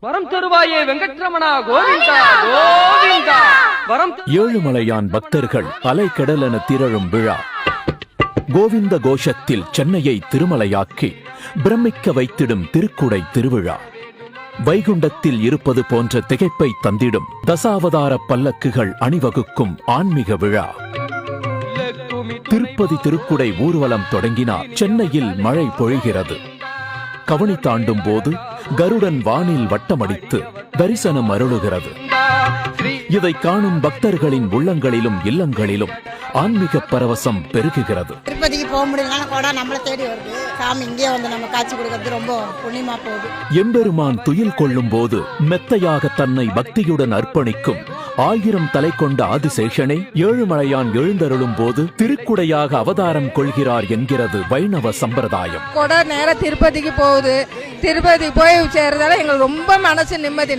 வரம் தருவாயே வெங்கட்ரமணா கோவிந்தா கோவிந்தா. வரம் ஏழுமலையான் பக்தர்கள் அலைக்கடலென திரளும் விழா. கோவிந்த கோஷத்தில் சென்னையை திருமலையாக்கி பிரமிக்க வைத்திடும் திருக்குடை திருவிழா. வைகுண்டத்தில் இருப்பது போன்ற திகைப்பை தந்திடும் தசாவதார பல்லக்குகள் அணிவகுக்கும் ஆன்மீக விழா. திருப்பதி திருக்குடை ஊர்வலம் தொடங்கினார். சென்னையில் மழை பொழிகிறது. கவனி தாண்டும் போது கருடன் வானில் வட்டமடித்து தரிசனம் அருளுகிறது. இதை காணும் பக்தர்களின் உள்ளங்களிலும் இல்லங்களிலும் ஆன்மீக பரவசம் பெருகுகிறது. திருப்பதிக்கு போக முடியலன்னா கூட நம்மளை தேடி வருது. சாமி இங்கே வந்து நம்ம காட்சி கொடுக்கறது ரொம்ப புண்ணியமா போகுது. எம்பெருமான் துயில் கொள்ளும் போது மெத்தையாக தன்னை பக்தியுடன் அர்ப்பணிக்கும் 1000 தலை கொண்ட ஆதிசேஷனை ஏழுமலையான் எழுந்தருளும் போது திருக்குடையாக அவதாரம் கொள்கிறார் என்கிறது வைணவ சம்பிரதாயம். கூட நேர திருப்பதிக்கு போகுது. திருப்பதி போய் சேர்றதால எங்களுக்கு ரொம்ப மனசு நிம்மதி.